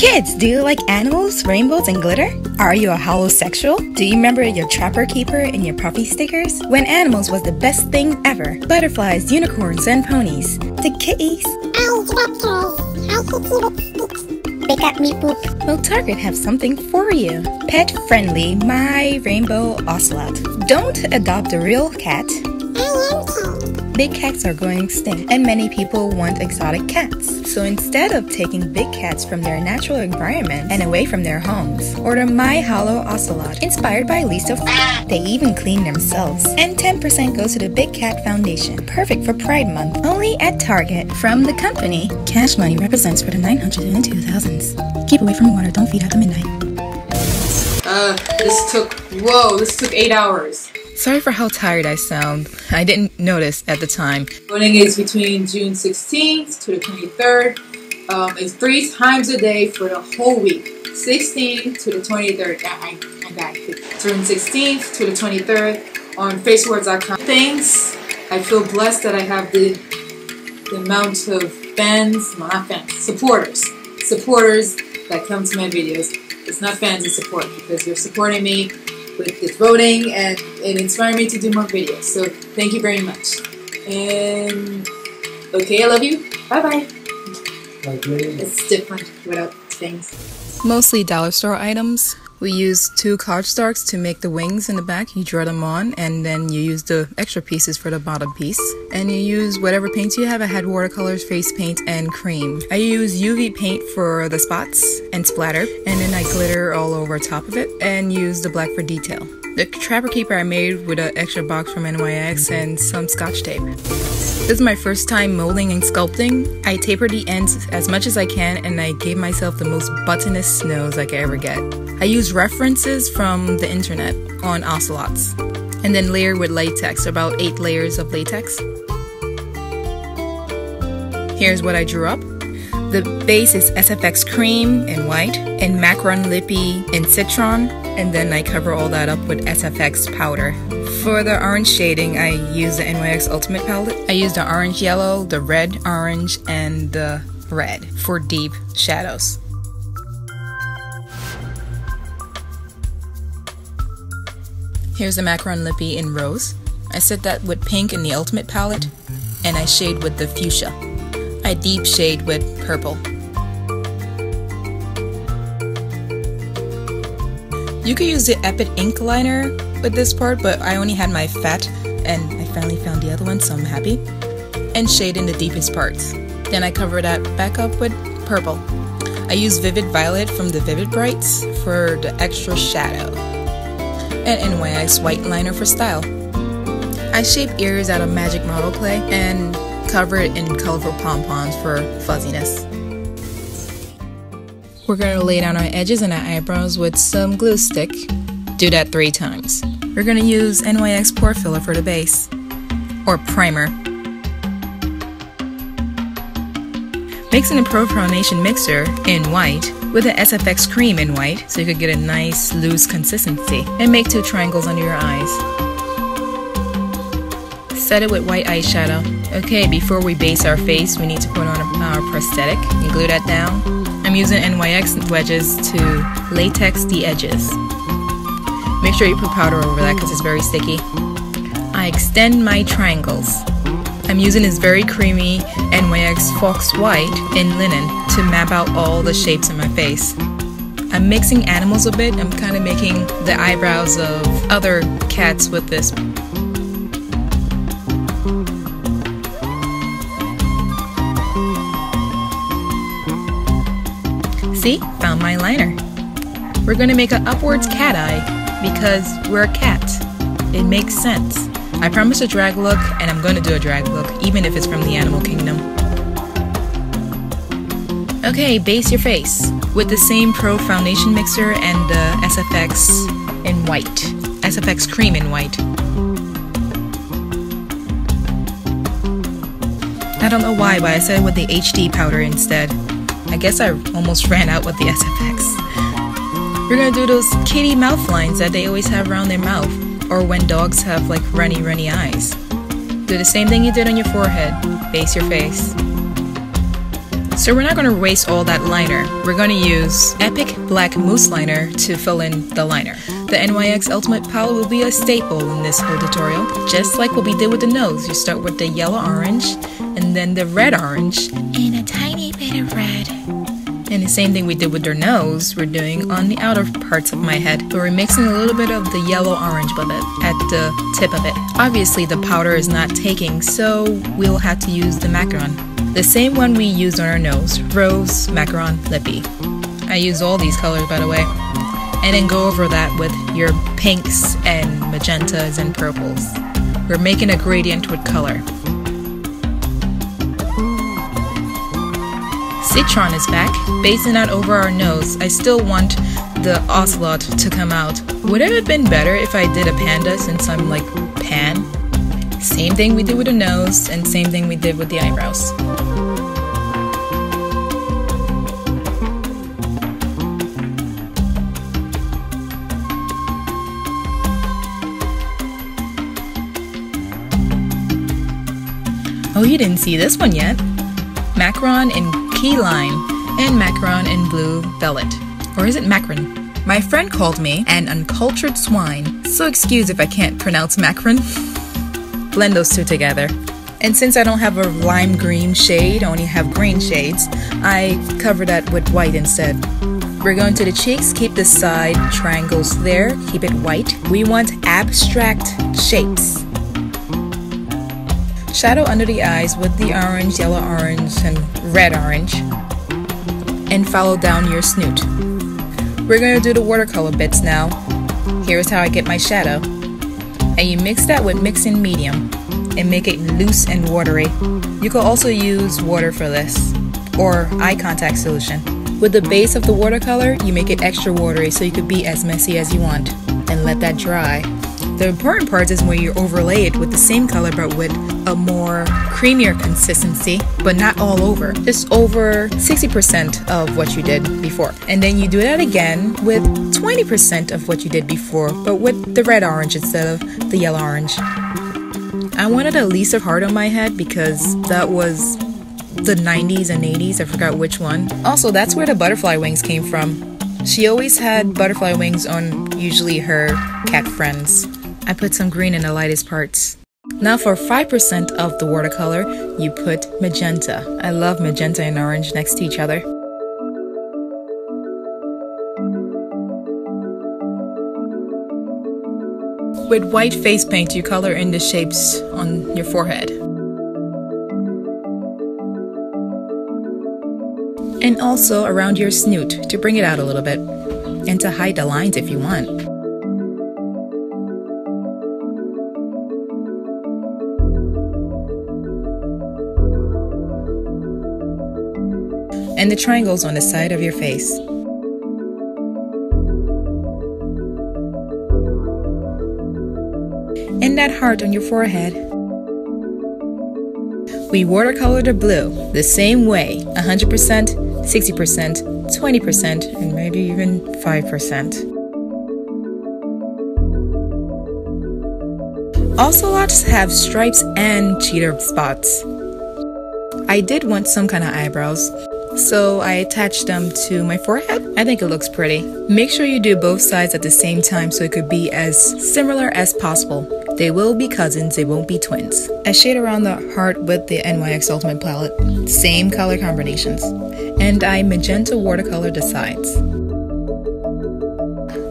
Kids, do you like animals, rainbows, and glitter? Are you a holosexual? Do you remember your trapper keeper and your puffy stickers? When animals was the best thing ever. Butterflies, unicorns, and ponies. The kitties. They got me poop. Well, Target have something for you. Pet friendly, my rainbow Ocelot. Don't adopt a real cat. Big cats are going extinct, and many people want exotic cats. So instead of taking big cats from their natural environment and away from their homes, order My Hollow Ocelot, inspired by Lisa. They even clean themselves. And 10% goes to the Big Cat Foundation, perfect for Pride Month. Only at Target. From the company, cash money represents for the 900s and 2000s. Keep away from water, don't feed after midnight. This took 8 hours. Sorry for how tired I sound. I didn't notice at the time. Voting is between June 16th to the 23rd. It's 3 times a day for the whole week. 16th to the 23rd. I got it. June 16th to the 23rd on faceawards.com. Thanks. I feel blessed that I have the amount of fans, well, not fans, supporters that come to my videos. It's not fans, it's support, because you're supporting me with this voting, and it inspired me to do more videos. So thank you very much. And okay, I love you. Bye bye. It's different without things. Mostly dollar store items. We use 2 cardstocks to make the wings in the back. You draw them on, and then you use the extra pieces for the bottom piece. And you use whatever paints you have. I had watercolors, face paint, and cream. I use UV paint for the spots and splatter, and then I glitter all over top of it, and use the black for detail. The trapper keeper I made with an extra box from NYX and some scotch tape. This is my first time molding and sculpting. I taper the ends as much as I can, and I gave myself the most buttonest nose I could ever get. I use references from the internet on Ocelots, and then layer with latex, about 8 layers of latex. Here's what I drew up. The base is SFX cream in white and macaron lippy in citron, and then I cover all that up with SFX powder. For the orange shading, I use the NYX Ultimate palette. I use the orange yellow, the red orange, and the red for deep shadows. Here's the macaron lippy in rose. I set that with pink in the Ultimate palette, and I shade with the fuchsia. I deep shade with purple. You could use the Epic ink liner with this part, but I only had my fat, and I finally found the other one, so I'm happy. And shade in the deepest parts. Then I cover that back up with purple. I use Vivid Violet from the Vivid Brights for the extra shadow. And NYX white liner for style. I shape ears out of magic model clay and cover it in colorful pom-poms for fuzziness. We're going to lay down our edges and our eyebrows with some glue stick. Do that 3 times. We're going to use NYX Pore Filler for the base, or primer. Mix in a Pro Foundation mixer in white with the SFX cream in white, so you could get a nice loose consistency. And make 2 triangles under your eyes. Set it with white eyeshadow. Okay, before we base our face, we need to put on our prosthetic and glue that down. I'm using NYX wedges to latex the edges. Make sure you put powder over that because it's very sticky. I extend my triangles. I'm using this very creamy NYX Fox White in linen to map out all the shapes in my face. I'm mixing animals a bit. I'm kind of making the eyebrows of other cats with this. See? Found my liner. We're going to make an upwards cat eye because we're a cat. It makes sense. I promised a drag look, and I'm going to do a drag look, even if it's from the animal kingdom. Okay, base your face with the same Pro Foundation mixer and the SFX in white. SFX cream in white. I don't know why, but I said it with the HD powder instead. I guess I almost ran out with the SFX. We're gonna do those kitty mouth lines that they always have around their mouth, or when dogs have like runny eyes. Do the same thing you did on your forehead. Base your face. So we're not going to waste all that liner. We're going to use Epic Black Mousse Liner to fill in the liner. The NYX Ultimate palette will be a staple in this whole tutorial. Just like what we did with the nose. You start with the yellow orange, and then the red orange, and a tiny bit of red. And the same thing we did with their nose, we're doing on the outer parts of my head. But we're mixing a little bit of the yellow orange with it at the tip of it. Obviously the powder is not taking, so we'll have to use the macaron. The same one we used on our nose, Rose, Macaron, Lippy. I use all these colors, by the way. And then go over that with your pinks and magentas and purples. We're making a gradient with color. Citron is back, basing that over our nose. I still want the Ocelot to come out. Would it have been better if I did a panda since I'm like pan? Same thing we did with the nose and same thing we did with the eyebrows. Oh, you didn't see this one yet. Macaron in Key Lime and Macaron in Blue Velvet. Or is it Macaron? My friend called me an uncultured swine, so excuse if I can't pronounce Macaron. Blend those two together. And since I don't have a lime green shade, I only have green shades, I cover that with white instead. We're going to the cheeks, keep the side triangles there, keep it white. We want abstract shapes. Shadow under the eyes with the orange, yellow orange, and red orange. And follow down your snoot. We're going to do the watercolor bits now. Here's how I get my shadow. And you mix that with mixing medium and make it loose and watery. You could also use water for this, or eye contact solution. With the base of the watercolor, you make it extra watery so you could be as messy as you want. And let that dry. The important part is where you overlay it with the same color but with a more creamier consistency, but not all over. Just over 60% of what you did before. And then you do that again with 20% of what you did before, but with the red orange instead of the yellow orange. I wanted a Lisa heart on my head because that was the 90s and 80s, I forgot which one. Also, that's where the butterfly wings came from. She always had butterfly wings on usually her cat friends. I put some green in the lightest parts. Now for 5% of the watercolor, you put magenta. I love magenta and orange next to each other. With white face paint, you color in the shapes on your forehead. And also around your snoot to bring it out a little bit. And to hide the lines if you want. And the triangles on the side of your face. And that heart on your forehead. We watercolor the blue the same way, 100%, 60%, 20%, and maybe even 5%. Ocelots have stripes and cheater spots. I did want some kind of eyebrows, so I attached them to my forehead. I think it looks pretty. Make sure you do both sides at the same time so it could be as similar as possible. They will be cousins, they won't be twins. I shade around the heart with the NYX Ultimate palette. Same color combinations. And I magenta watercolor the sides.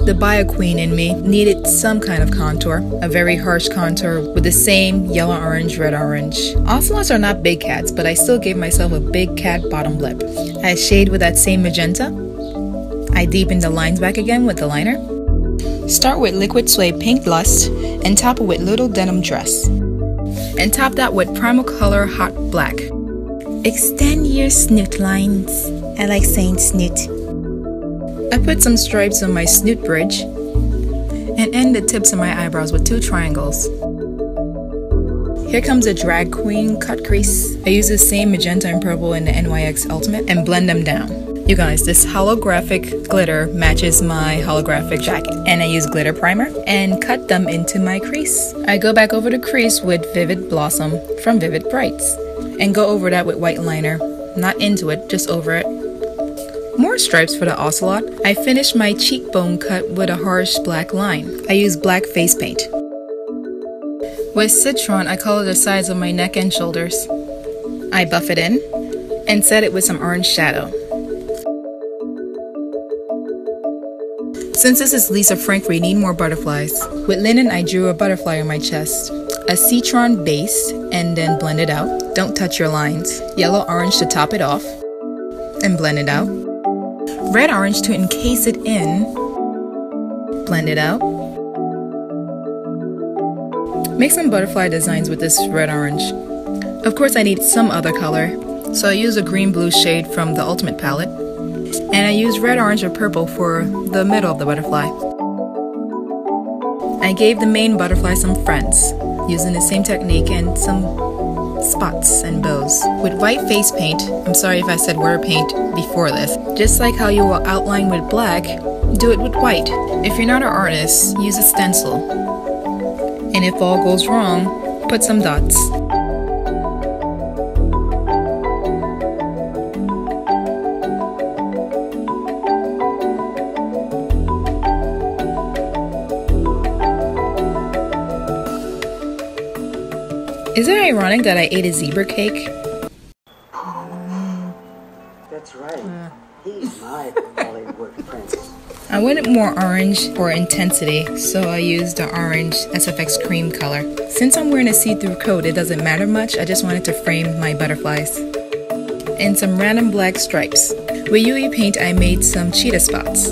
The Bio Queen in me needed some kind of contour, a very harsh contour with the same yellow orange, red orange. Ocelots are not big cats, but I still gave myself a big cat bottom lip. I shade with that same magenta. I deepen the lines back again with the liner. Start with Liquid Suede Pink Lust and top it with Little Denim Dress. And top that with Primal Color Hot Black. Extend your snoot lines. I like saying snoot. I put some stripes on my snoot bridge and end the tips of my eyebrows with 2 triangles. Here comes a drag queen cut crease. I use the same magenta and purple in the NYX Ultimate and blend them down. You guys, this holographic glitter matches my holographic jacket. And I use glitter primer and cut them into my crease. I go back over the crease with Vivid Blossom from Vivid Brights and go over that with white liner. not into it, just over it. More stripes for the Ocelot. I finished my cheekbone cut with a harsh black line. I used black face paint. With Citron, I colored the sides of my neck and shoulders. I buff it in and set it with some orange shadow. Since this is Lisa Frank, we need more butterflies. With linen, I drew a butterfly on my chest. A citron base and then blend it out. Don't touch your lines. Yellow orange to top it off and blend it out. Red orange to encase it in. Blend it out. Make some butterfly designs with this red orange. Of course, I need some other color, so I use a green blue shade from the Ultimate palette. And I use red, orange, or purple for the middle of the butterfly. I gave the main butterfly some friends, using the same technique and some spots and bows. With white face paint, I'm sorry if I said water paint before this, just like how you will outline with black, do it with white. If you're not an artist, use a stencil. And if all goes wrong, put some dots. Is it ironic that I ate a zebra cake? That's right. He's my Hollywood prince. I wanted more orange for intensity, so I used the orange SFX cream color. Since I'm wearing a see-through coat, it doesn't matter much. I just wanted to frame my butterflies. And some random black stripes. With UV paint, I made some cheetah spots.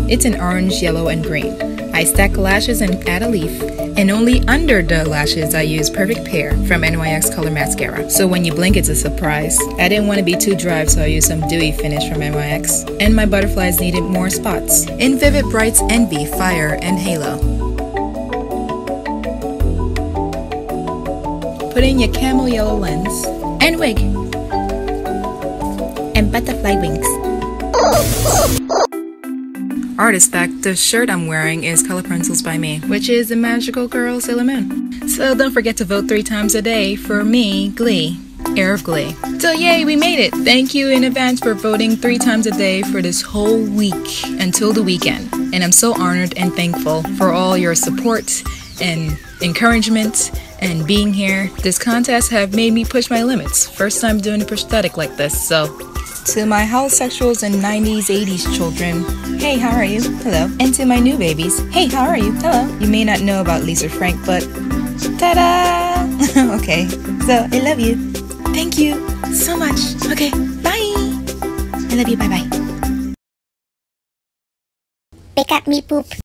It's in orange, yellow, and green. I stack lashes and add a leaf. And only under the lashes I use Perfect Pair from NYX Color Mascara. So when you blink, it's a surprise. I didn't want to be too dry, so I used some dewy finish from NYX. And my butterflies needed more spots. In Vivid Bright's Envy, Fire, and Halo. Put in your camel yellow lens. And wig. And butterfly wings. Artist fact, the shirt I'm wearing is Color Pencils by Me, which is the magical girl Sailor Moon. So don't forget to vote 3 times a day for me, Glee, Heir of Glee. So yay, we made it! Thank you in advance for voting 3 times a day for this whole week until the weekend. And I'm so honored and thankful for all your support and encouragement and being here. This contest have made me push my limits. First time doing a prosthetic like this, so. To my holosexuals and 90s, 80s children, hey, how are you? Hello. And to my new babies, hey, how are you? Hello. You may not know about Lisa Frank, but ta-da! Okay, so I love you. Thank you so much. Okay, bye! I love you, bye-bye. Pick up me poop.